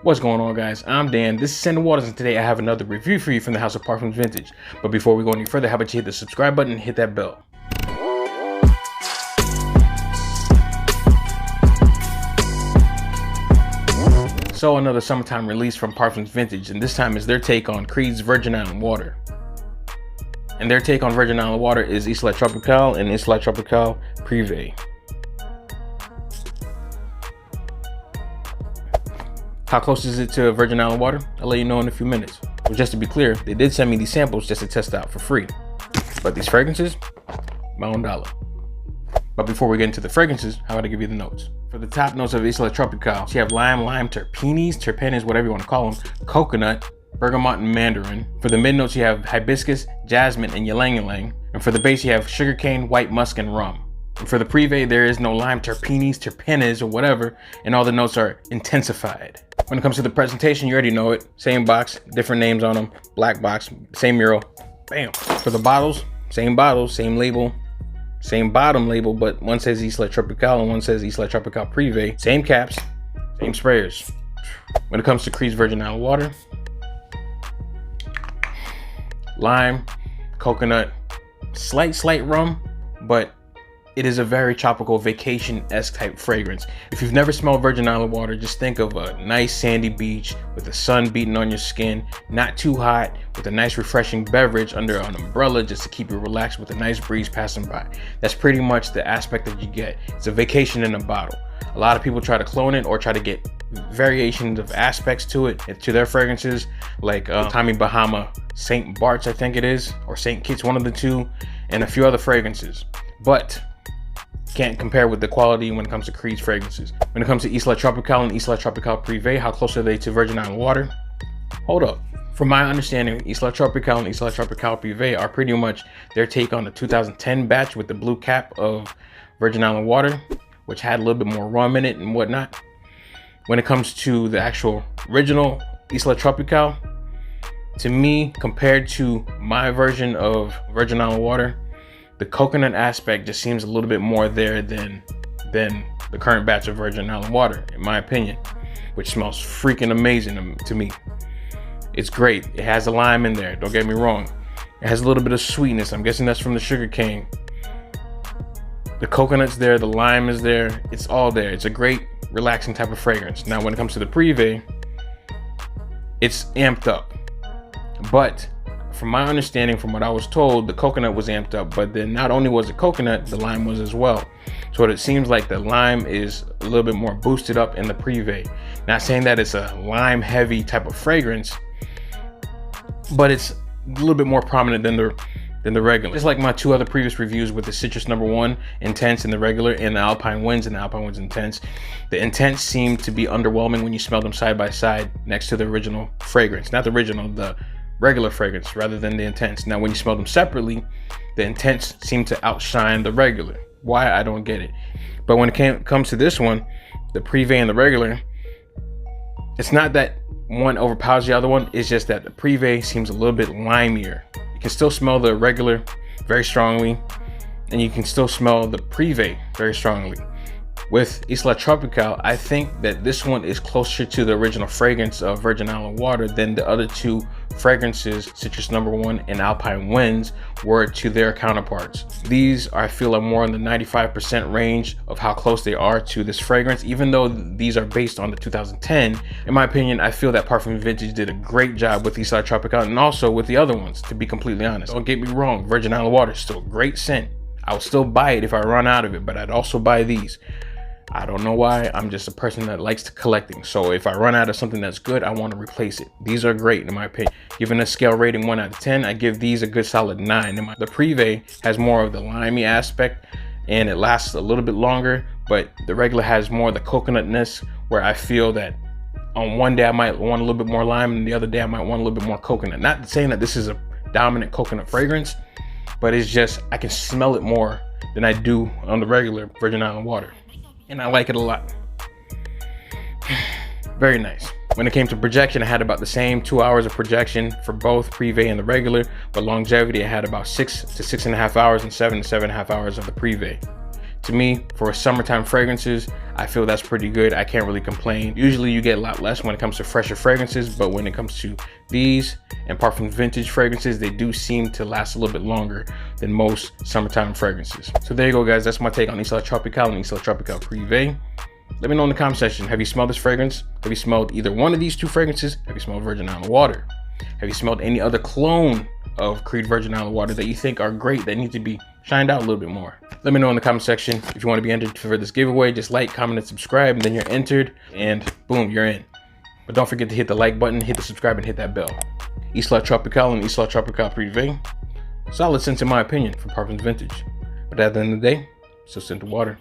What's going on, guys? I'm Dan. This is Sandal Waters, and today I have another review for you from the House of Parfums Vintage. But before we go any further, how about you hit the subscribe button and hit that bell. So another summertime release from Parfums Vintage, and this time is their take on Creed's Virgin Island Water. And their take on Virgin Island Water is Isla Tropical and Isla Tropical Prive. How close is it to Virgin Island Water? I'll let you know in a few minutes. But just to be clear, they did send me these samples just to test out for free. But these fragrances, my own dollar. But before we get into the fragrances, how about I give you the notes? For the top notes of Isla Tropical, you have lime, terpenes, whatever you want to call them, coconut, bergamot, and mandarin. For the mid notes, you have hibiscus, jasmine, and ylang ylang. And for the base, you have sugarcane, white musk, and rum. And for the Prive, there is no lime, terpenes, or whatever, and all the notes are intensified. When it comes to the presentation, you already know it. Same box, different names on them, black box, same mural, bam. For the bottles, same label, same bottom label, but one says Isla Tropical and one says Isla Tropical Prive. Same caps, same sprayers. When it comes to Creed's Virgin Island Water, lime, coconut, slight rum, but it is a very tropical vacation-esque type fragrance. If you've never smelled Virgin Island Water, just think of a nice sandy beach with the sun beating on your skin, not too hot, with a nice refreshing beverage under an umbrella just to keep you relaxed with a nice breeze passing by. That's pretty much the aspect that you get. It's a vacation in a bottle. A lot of people try to clone it or try to get variations of aspects to it, to their fragrances, like Tommy Bahama, St. Bart's, I think it is, or St. Kitts, one of the two, and a few other fragrances. But can't compare with the quality when it comes to Creed's fragrances. When it comes to Isla Tropical and Isla Tropical Prive, how close are they to Virgin Island Water? Hold up. From my understanding, Isla Tropical and Isla Tropical Prive are pretty much their take on the 2010 batch with the blue cap of Virgin Island Water, which had a little bit more rum in it and whatnot. When it comes to the actual original Isla Tropical, to me, compared to my version of Virgin Island Water, the coconut aspect just seems a little bit more there than the current batch of Virgin Island Water, in my opinion, which smells freaking amazing to me. It's great. It has a lime in there, don't get me wrong. It has a little bit of sweetness. I'm guessing that's from the sugar cane. The coconut's there, the lime is there, it's all there. It's a great, relaxing type of fragrance. Now, when it comes to the Prive, it's amped up. But from my understanding, from what I was told, the coconut was amped up, but then not only was it coconut, the lime was as well. So it seems like the lime is a little bit more boosted up in the Prive. Not saying that it's a lime heavy type of fragrance, but it's a little bit more prominent than the regular. Just like my two other previous reviews with the Citrus No. 1 Intense and the regular, and the Alpine Winds and the Alpine Winds Intense. The Intense seemed to be underwhelming when you smell them side by side next to the original fragrance. Not the original, the regular fragrance rather than the Intense. Now, when you smell them separately, the Intense seemed to outshine the regular. Why? I don't get it. But when it comes to this one, the Prive and the regular, it's not that one overpowers the other one. It's just that the Prive seems a little bit limier. You can still smell the regular very strongly, and you can still smell the Prive very strongly. With Isla Tropical, I think that this one is closer to the original fragrance of Virgin Island Water than the other two fragrances, Citrus No. 1 and Alpine Winds, were to their counterparts. These, I feel, are more in the 95% range of how close they are to this fragrance, even though these are based on the 2010. In my opinion, I feel that Parfums Vintage did a great job with Isla Tropical and also with the other ones, to be completely honest. Don't get me wrong, Virgin Island Water is still a great scent. I will still buy it if I run out of it, but I'd also buy these. I don't know why. I'm just a person that likes to collecting. So if I run out of something that's good, I want to replace it. These are great in my opinion. Given a scale rating 1 out of 10, I give these a good solid 9. The Prive has more of the limey aspect and it lasts a little bit longer, but the regular has more of the coconutness, where I feel that on one day I might want a little bit more lime and the other day I might want a little bit more coconut. Not saying that this is a dominant coconut fragrance, but it's just I can smell it more than I do on the regular Virgin Island Water. And I like it a lot. Very nice. When it came to projection, I had about the same 2 hours of projection for both Prive and the regular, but longevity, I had about 6 to 6.5 hours and 7 to 7.5 hours of the Prive. To me, for summertime fragrances, I feel that's pretty good. I can't really complain. Usually you get a lot less when it comes to fresher fragrances, but when it comes to these and Parfums vintage fragrances, they do seem to last a little bit longer than most summertime fragrances. So there you go, guys. That's my take on Isla Tropical and Isla Tropical Prive. Let me know in the comment section, have you smelled this fragrance? Have you smelled either one of these two fragrances? Have you smelled Virgin Island Water? Have you smelled any other clone of Creed Virgin Island Water that you think are great, that need to be shined out a little bit more? Let me know in the comment section. If you want to be entered for this giveaway, just like, comment, and subscribe, and then you're entered, and boom, you're in. But don't forget to hit the like button, hit the subscribe, and hit that bell. Isla Tropical and Isla Tropical Prive. Solid scents in my opinion for Parfums Vintage. But at the end of the day, still scent of water.